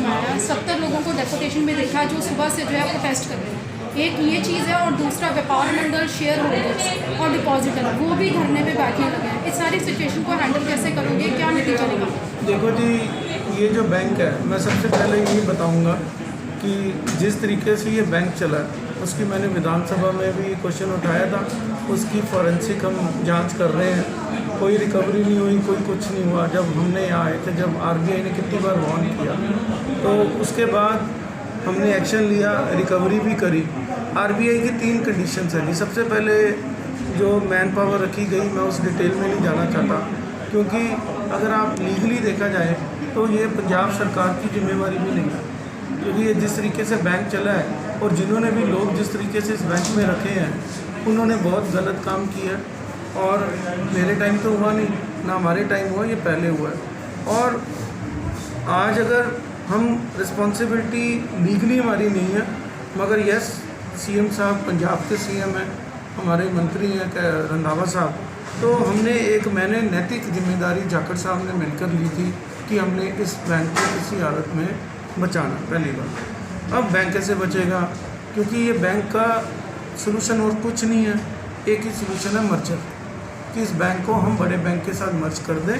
जमाया, 70 लोगों को डेपुटेशन में देखा जो सुबह से जो है प्रोटेस्ट कर रहे हैं। एक ये चीज़ है, और दूसरा व्यापार मंडल, शेयर होल्डर्स और डिपॉजिटर वो भी धरने पे बैठने लगे हैं। इस सारी सिचुएशन को हैंडल कैसे करोगे, क्या नतीजा निकला? देखो जी, ये जो बैंक है, मैं सबसे पहले यही बताऊंगा कि जिस तरीके से ये बैंक चला उसकी मैंने विधानसभा में भी क्वेश्चन उठाया था। उसकी फॉरेंसिक हम जांच कर रहे हैं, कोई रिकवरी नहीं हुई, कोई कुछ नहीं हुआ। जब हमने यहाँ आए थे, जब आरबीआई ने कितनी बार वार्न किया, तो उसके बाद हमने एक्शन लिया, रिकवरी भी करी। आरबीआई की 3 कंडीशंस हैं जी। सबसे पहले जो मैन पावर रखी गई, मैं उस डिटेल में नहीं जाना चाहता, क्योंकि अगर आप लीगली देखा जाए तो ये पंजाब सरकार की जिम्मेवारी भी नहीं है, क्योंकि ये जिस तरीके से बैंक चला है और जिन्होंने भी लोग जिस तरीके से इस बैंक में रखे हैं, उन्होंने बहुत गलत काम किया है। और मेरे टाइम तो हुआ नहीं, ना हमारे टाइम हुआ, ये पहले हुआ है। और आज अगर हम रिस्पॉन्सिबिलिटी लीगली हमारी नहीं है, मगर यस, सीएम साहब पंजाब के सीएम हैं, हमारे मंत्री हैं रंधावा साहब, तो मैंने नैतिक जिम्मेदारी जाखड़ साहब ने मिलकर ली थी कि हमने इस बैंक को किसी हालत में बचाना। पहली बात, अब बैंक कैसे बचेगा, क्योंकि ये बैंक का सलूशन और कुछ नहीं है, एक ही सलूशन है, मर्जर। कि इस बैंक को हम बड़े बैंक के साथ मर्ज कर दें,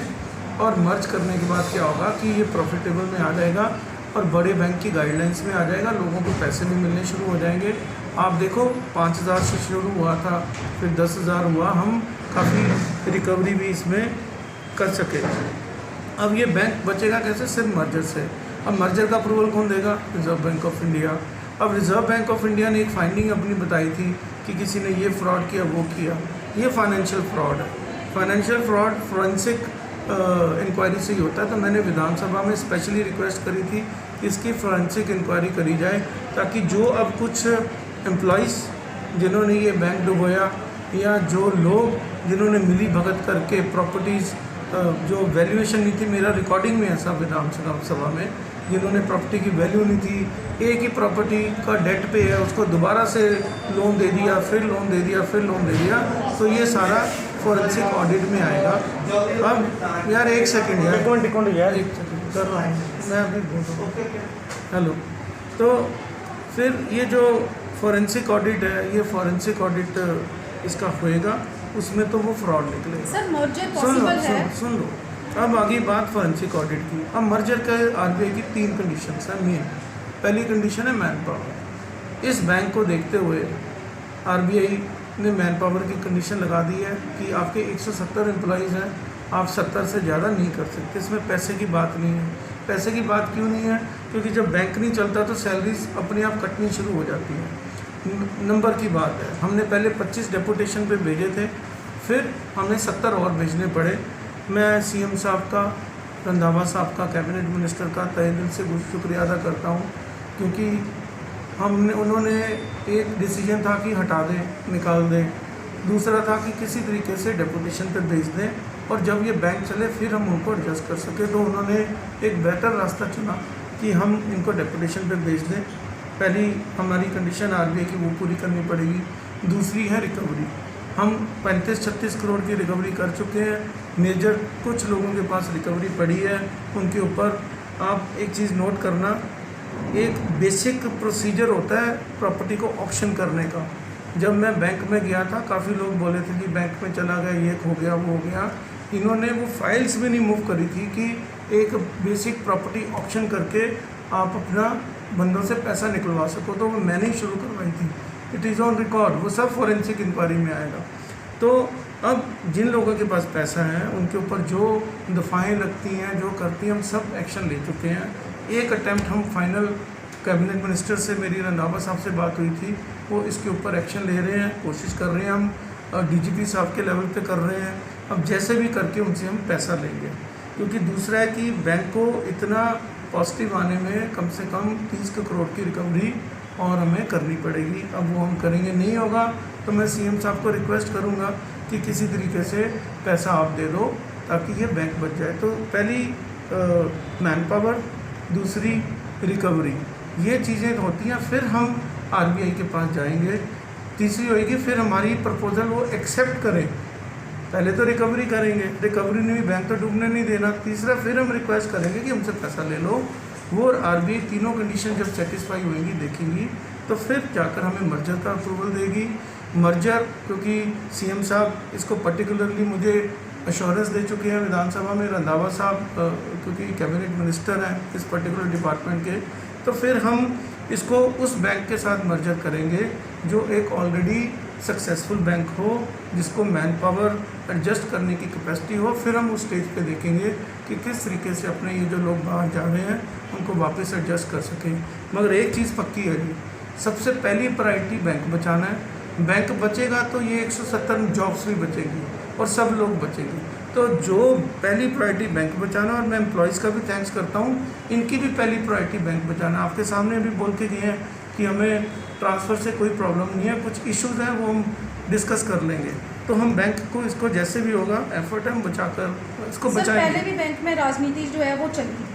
और मर्ज करने के बाद क्या होगा कि ये प्रॉफिटेबल में आ जाएगा और बड़े बैंक की गाइडलाइंस में आ जाएगा, लोगों को पैसे भी मिलने शुरू हो जाएंगे। आप देखो 5,000 से शुरू हुआ था, फिर 10,000 हुआ, हम काफ़ी रिकवरी भी इसमें कर सके। अब ये बैंक बचेगा कैसे? सिर्फ मर्जर से। अब मर्जर का अप्रूवल कौन देगा? Reserve bank of India. अब रिजर्व बैंक ऑफ इंडिया ने एक फाइंडिंग अपनी बताई थी कि किसी ने ये फ्रॉड किया, वो किया। ये फाइनेंशियल फ्रॉड है। फाइनेंशियल फ्रॉड फोरेंसिक इंक्वायरी से ही होता है। तो मैंने विधानसभा में स्पेशली रिक्वेस्ट करी थी कि इसकी फोरेंसिक इंक्वायरी करी जाए, ताकि जो अब कुछ एम्प्लॉइज़ जिन्होंने ये बैंक डुबोया, या जो लोग जिन्होंने मिली भगत करके प्रॉपर्टीज़ जो वैल्यूएशन नहीं थी, मेरा रिकॉर्डिंग में ऐसा विधानसभा में, जिन्होंने प्रॉपर्टी की वैल्यू नहीं थी, एक ही प्रॉपर्टी का डेट पे है, उसको दोबारा से लोन दे दिया, फिर लोन दे दिया, फिर लोन दे दिया, तो ये सारा फॉरेंसिक ऑडिट में आएगा। अब यार एक सेकंड यार, यार एक सेकंड कर रहा हूँ मैं, अभी बोल रहा हूँ। हेलो, तो फिर ये जो फॉरेंसिक ऑडिट है, ये फॉरेंसिक ऑडिट इसका होएगा, उसमें तो वो फ्रॉड निकलेगा। सर मर्जर पॉसिबल है? सुन लो, अब आगे बात फॉरेंसिक ऑडिट की। अब मर्जर का आरबीआई की 3 कंडीशंस हैं मेन। पहली कंडीशन है मैन पावर। इस बैंक को देखते हुए आरबीआई ने मैन पावर की कंडीशन लगा दी है कि आपके 170 एम्प्लॉइज़ हैं, आप 70 से ज़्यादा नहीं कर सकते। इसमें पैसे की बात नहीं है। पैसे की बात क्यों नहीं है? क्योंकि जब बैंक नहीं चलता तो सैलरीज अपने आप कटनी शुरू हो जाती हैं। नंबर की बात है, हमने पहले 25 डेपुटेशन पे भेजे थे, फिर हमने 70 और भेजने पड़े। मैं सीएम साहब का, रंधावा साहब का, कैबिनेट मिनिस्टर का तहे दिल से शुक्रिया अदा करता हूँ, क्योंकि उन्होंने एक डिसीजन था कि हटा दें, निकाल दें, दूसरा था कि किसी तरीके से डेपुटेशन पे भेज दें, और जब ये बैंक चले फिर हम उनको एडजस्ट कर सके। तो उन्होंने एक बेहतर रास्ता चुना कि हम इनको डेपुटेशन पे भेज दें। पहली हमारी कंडीशन आरबीआई की वो पूरी करनी पड़ेगी। दूसरी है रिकवरी। हम 35-36 करोड़ की रिकवरी कर चुके हैं। मेजर कुछ लोगों के पास रिकवरी पड़ी है, उनके ऊपर आप एक चीज़ नोट करना, एक बेसिक प्रोसीजर होता है प्रॉपर्टी को ऑक्शन करने का। जब मैं बैंक में गया था, काफ़ी लोग बोले थे कि बैंक में चला गया, ये हो गया, वो हो गया। इन्होंने वो फाइल्स भी नहीं मूव करी थी कि एक बेसिक प्रॉपर्टी ऑक्शन करके आप अपना बंदों से पैसा निकलवा सको, तो वो मैंने ही शुरू करवाई थी। इट इज़ ऑन रिकॉर्ड, वो सब फॉरेंसिक इंक्वायरी में आएगा। तो अब जिन लोगों के पास पैसा है उनके ऊपर जो दफ़ाएँ लगती हैं, जो करती हैं, हम सब एक्शन ले चुके हैं। एक अटैम्प्ट हम फाइनल कैबिनेट मिनिस्टर से, मेरी रंधावा साहब से बात हुई थी, वो इसके ऊपर एक्शन ले रहे हैं, कोशिश कर रहे हैं। हम डीजीपी साहब के लेवल पे कर रहे हैं। अब जैसे भी करके उनसे हम पैसा लेंगे, क्योंकि दूसरा है कि बैंक को इतना पॉजिटिव आने में कम से कम 30 करोड़ की रिकवरी और हमें करनी पड़ेगी। अब वो हम करेंगे, नहीं होगा तो मैं सीएम साहब को रिक्वेस्ट करूँगा कि किसी तरीके से पैसा आप दे दो ताकि ये बैंक बच जाए। तो पहली मैन पावर, दूसरी रिकवरी, ये चीज़ें होती हैं। फिर हम आरबीआई के पास जाएंगे। तीसरी होएगी फिर हमारी प्रपोजल वो एक्सेप्ट करें। पहले तो रिकवरी करेंगे, रिकवरी नहीं, बैंक तो डूबने नहीं देना। तीसरा फिर हम रिक्वेस्ट करेंगे कि हमसे पैसा ले लो, वो और आरबीआई तीनों कंडीशन जब सेटिस्फाई होंगी देखेंगी तो फिर जाकर हमें मर्जर का अप्रूवल देगी। मर्जर क्योंकि सीएम साहब इसको पर्टिकुलरली मुझे अश्योरेंस दे चुके हैं विधानसभा में, रंधावा साहब क्योंकि कैबिनेट मिनिस्टर हैं इस पर्टिकुलर डिपार्टमेंट के, तो फिर हम इसको उस बैंक के साथ मर्जर करेंगे जो एक ऑलरेडी सक्सेसफुल बैंक हो, जिसको मैन पावर एडजस्ट करने की कैपेसिटी हो। फिर हम उस स्टेज पे देखेंगे कि किस तरीके से अपने ये जो लोग बाहर जा रहे हैं उनको वापस एडजस्ट कर सकें। मगर एक चीज़ पक्की है जी, सबसे पहली प्रायोरिटी बैंक बचाना है। बैंक बचेगा तो ये 170 जॉब्स भी बचेंगी और सब लोग बचेंगे। तो जो पहली प्रायोरिटी बैंक बचाना, और मैं एम्प्लॉयज़ का भी थैंक्स करता हूँ, इनकी भी पहली प्रायोरिटी बैंक बचाना। आपके सामने भी बोल के गए हैं कि हमें ट्रांसफ़र से कोई प्रॉब्लम नहीं है, कुछ इश्यूज़ हैं वो हम डिस्कस कर लेंगे। तो हम बैंक को इसको जैसे भी होगा एफर्ट हम बचाकर इसको बचाएंगे। पहले भी बैंक में राजनीति जो है वो चली थी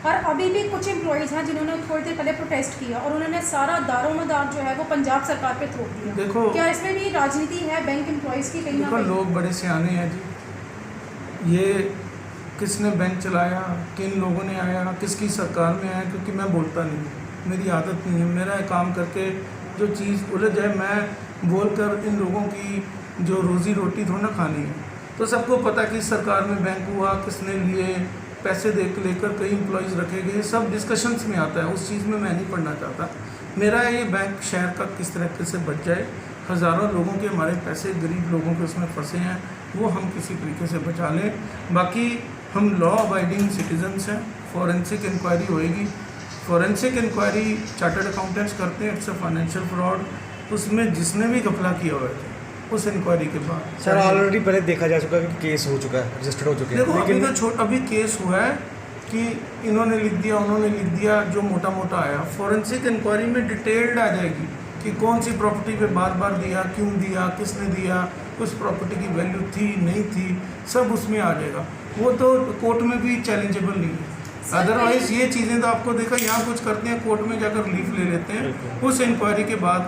और अभी भी कुछ एम्प्लॉयज़ हैं जिन्होंने थोड़ी देर पहले प्रोटेस्ट किया और उन्होंने सारा दारोमदार जो है वो पंजाब सरकार पे थोप दिया। देखो, क्या इसमें भी राजनीति है बैंक एम्प्लॉयज़ की कहीं ना कहीं? लोग बड़े सियाने हैं जी, ये किसने बैंक चलाया, किन लोगों ने आया, किसकी सरकार में आया, क्योंकि मैं बोलता नहीं, मेरी आदत नहीं है। मेरा काम करके जो चीज़ उलझ जाए मैं बोलकर इन लोगों की जो रोज़ी रोटी थोड़ा ना खानी है। तो सबको पता कि सरकार में बैंक हुआ, किसने लिए, पैसे लेकर कई एम्प्लॉयज़ रखे गए, सब डिस्कशंस में आता है। उस चीज़ में मैं नहीं पढ़ना चाहता। मेरा ये बैंक शहर का किस तरीके से बच जाए, हज़ारों लोगों के हमारे पैसे गरीब लोगों के उसमें फंसे हैं, वो हम किसी तरीके से बचा लें। बाकी हम लॉ अबाइडिंग सिटीजन्स हैं। फॉरेंसिक इंक्वायरी होएगी। फॉरेंसिक इंक्वायरी चार्टर्ड अकाउंटेंट्स करते हैं, इट्स अ फाइनेंशियल फ्रॉड। उसमें जिसने भी घपला किया हुआ है उस इंक्वायरी के बाद सर ऑलरेडी पहले देखा जा चुका है कि केस हो चुका है, रजिस्टर्ड हो चुके हैं। देखो अभी तो अभी केस हुआ है कि इन्होंने लिख दिया, उन्होंने लिख दिया, जो मोटा मोटा आया। फॉरेंसिक इंक्वायरी में डिटेल्ड आ जाएगी कि कौन सी प्रॉपर्टी पे बार बार दिया, क्यों दिया, किसने दिया, उस प्रॉपर्टी की वैल्यू थी नहीं थी, सब उसमें आ जाएगा। वो तो कोर्ट में भी चैलेंजेबल नहीं है। अदरवाइज ये चीज़ें तो आपको देखा यहाँ कुछ करते हैं, कोर्ट में जाकर लीफ ले लेते हैं, उस इंक्वायरी के बाद